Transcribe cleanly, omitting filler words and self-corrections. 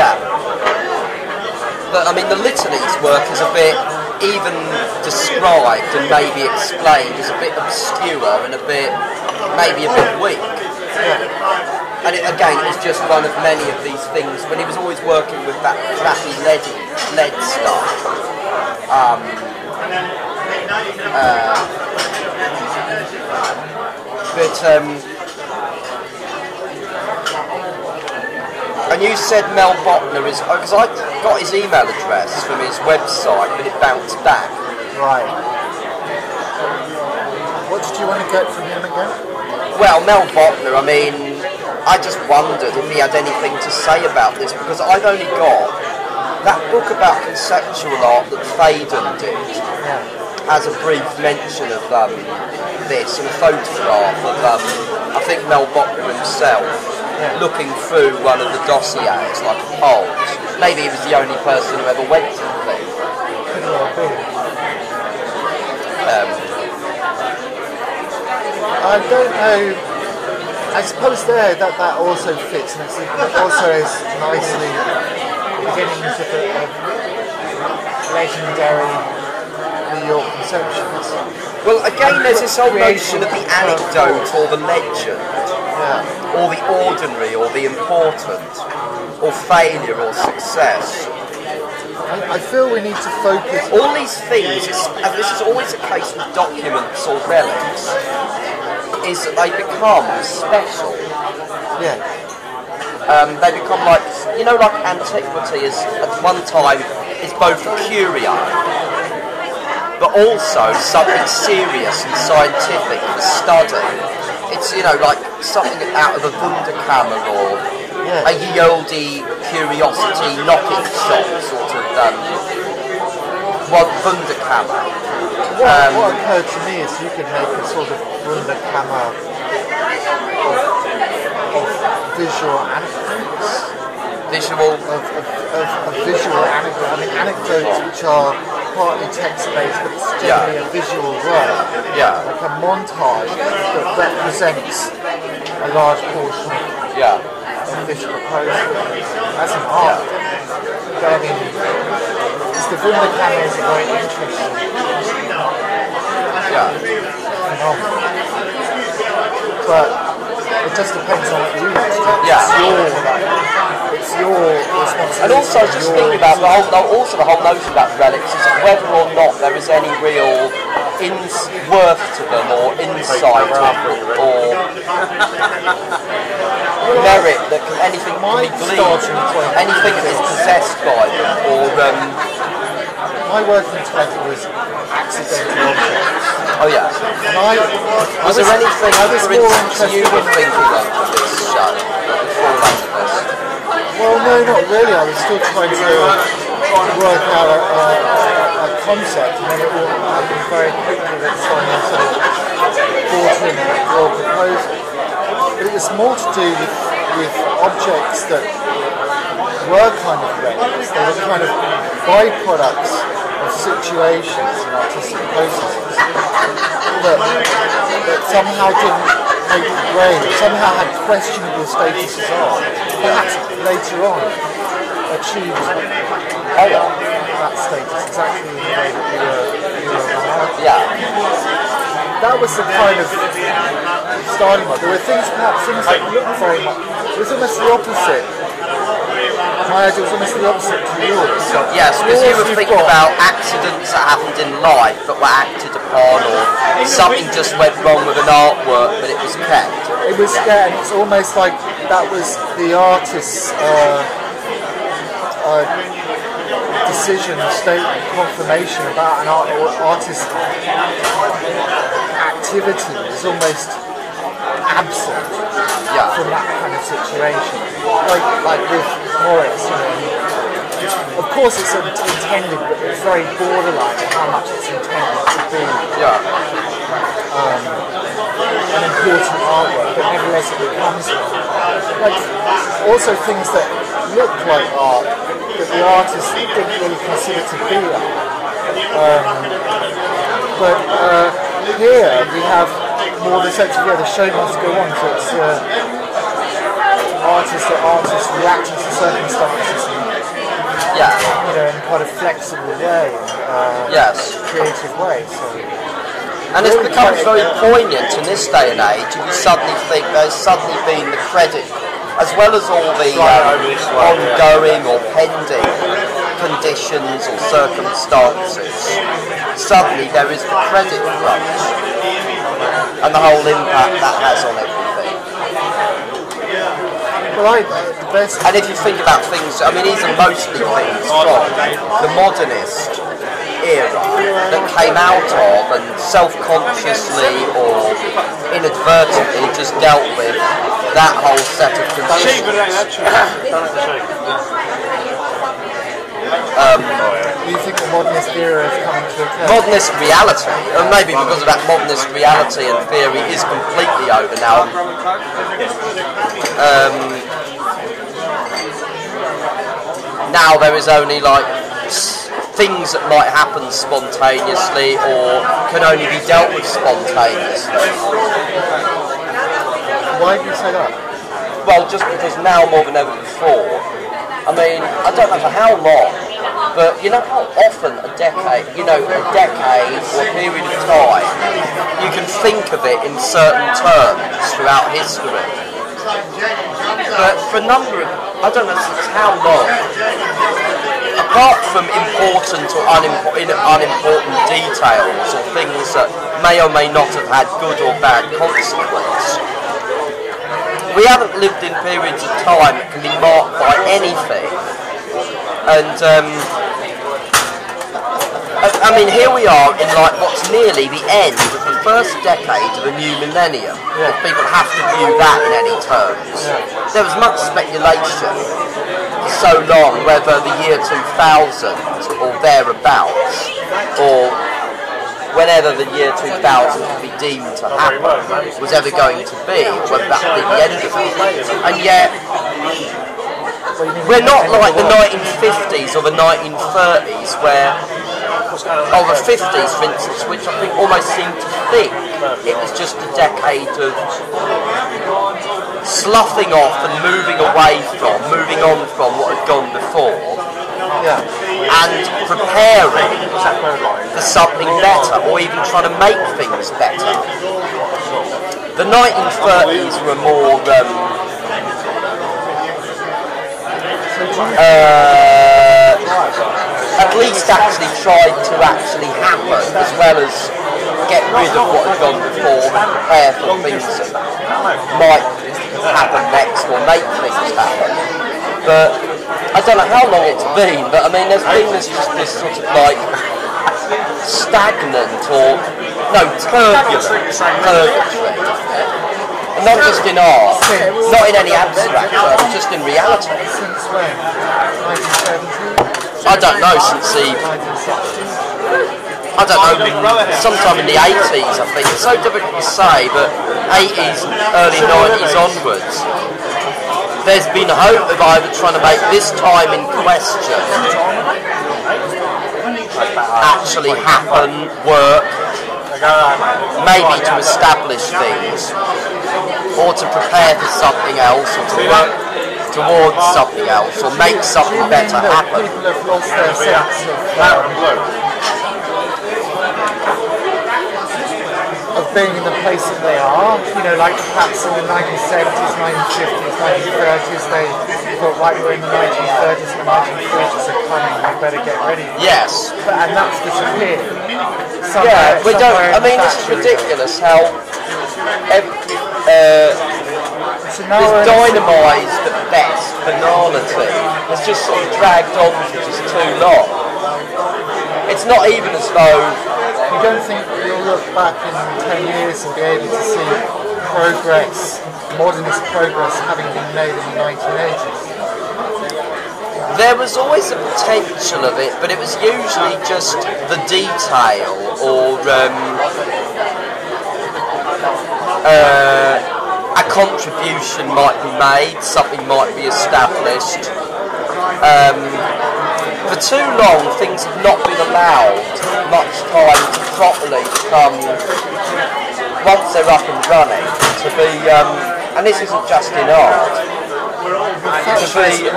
Yeah. But I mean, the litany's work is a bit, even described and maybe explained, is a bit obscure and a bit, maybe a bit weak. Yeah. And again, it was just one of many of these things when he was always working with that crappy lead stuff. And you said Mel Botner is, because I got his email address from his website, but it bounced back. Right. What did you want to get from him again? Well, Mel Botner, I mean, I just wondered if he had anything to say about this, because I've only got that book about conceptual art that Faden did. Yeah. Has a brief mention of this and a photograph of, I think, Mel Botner himself looking through one of the dossiers like a poll. Maybe he was the only person who ever went to the thing. Could well be. I don't know. I suppose that also fits, and it also is nicely beginnings of legendary New York conceptions. Well, again, there's this whole notion of the anecdote or the legend, or the ordinary or the important, or failure or success. I feel we need to focus. All these things, and this is always the case with documents or relics, is that they become special. Yeah. They become like, like antiquity is at one time is both a curio, but also something serious and scientific for study. It's, like something out of a Wunderkammer or a Yieldy curiosity knocking shop sort of Wunderkammer. What occurred to me is you could make a sort of Wunderkammer of visual anecdotes. Visual? Of visual anecdotes. I mean, anecdotes which are partly text-based, but it's generally a visual work. Yeah. Like a montage that represents a large portion of visual proposal. That's an art. But I mean, the Wunderkammer is a very interesting phenomenon. But it just depends on what you want to do. It's your responsibility. And also, I was just thinking about the whole notion about relics is whether or not there is any real worth to them, or insight, or merit that anything can be gleaned, anything that is possessed by them, or my working title was accidental objects. Oh yeah. And was there anything, for instance, you were thinking of for this show before that? Well, no, not really. I was still trying to work out a concept, and then it all happened very quickly that someone sort of brought in your proposal. But it was more to do with objects that were kind of relics. They were kind of byproducts of situations and artistic processes that somehow didn't make the grade, somehow had questionable status as art, perhaps later on achieved that status exactly in the way that you were remarking. Yeah. That was the kind of starting point. There were things that looked very much, it was almost the opposite. My idea was almost the opposite to yours. Yes, because you were thinking about accidents that happened in life that were acted upon, or something just went wrong with an artwork, but it was kept. It was and it's almost like that was the artist's decision, statement, confirmation about an artist's activity is almost absent from that kind of situation. Like with Moritz, of course it's intended, but it's very borderline on how much it's intended to be an important artwork, but nevertheless it becomes like also things that look like art that the artist didn't really consider to be art. But here we have more the sense of the show must go on, so it's artists reacting to circumstances Yeah. You know, in quite a flexible way, Yes. creative way. So. And it's become very poignant in this day and age. If you suddenly think there's suddenly been the credit, as well as all the ongoing or pending conditions or circumstances, suddenly there is the credit crunch and the whole impact that has on everything. Well, and if you think about things, I mean, these are mostly things from the modernist era that came out of and self-consciously or inadvertently just dealt with that whole set of conditions. Do you think the modernist era is coming to a close? Modernist reality, and maybe because of that modernist reality and theory is completely over now. Now there is only like things that might happen spontaneously or can only be dealt with spontaneously. Why do you say that? Well, just because now more than ever before, I mean, I don't know for how long, but you know how often a decade or a period of time, you can think of it in certain terms throughout history. But for a number of, I don't know since how long, apart from important or unimportant details or things that may or may not have had good or bad consequence, we haven't lived in periods of time that can be marked by anything. And I mean, here we are in like what's nearly the end of the first decade of a new millennium. If people have to view that in any terms. There was much speculation for so long whether the year 2000 or thereabouts, or whenever the year 2000 could be deemed to happen, was ever going to be, whether that would be the end of it. And yet, we're not like the 1950s or the 1930s where, or the 50s for instance, which I think almost seemed to think it was just a decade of sloughing off and moving on from what had gone before, and preparing for something better, or even trying to make things better. The 1930s were more at least actually tried to actually happen, as well as get rid of what had gone before and prepare for things that might happen next or make things happen. But I don't know how long it's been, but I mean there's been this sort of like stagnant or turbulent purgatory. And not just in art, not in any abstract terms, just in reality. Since when? 1970? I don't know, since sometime in the 80s I think. It's so difficult to say, but 80s and early 90s onwards, there's been hope of either trying to make this time in question actually happen, work, maybe to establish things, or to prepare for something else, or to work towards something else, or make something better happen. People have lost their sense of being in the place that they are. You know, like perhaps in the 1970s, 1950s, 1930s, they thought, right, we're in the 1930s, the 1940s are coming, we better get ready. Yes. And that's disappeared. We don't. I mean, this is ridiculous how this dynamised at best banality has just sort of dragged on for just too long. It's not even as though. You don't think you'll look back in 10 years and be able to see progress, modernist progress, having been made in the 1980s? There was always a potential of it, but it was usually just the detail or a contribution might be made, something might be established. For too long, things have not been allowed much time to properly come, once they're up and running, to be, and this isn't just in art, to be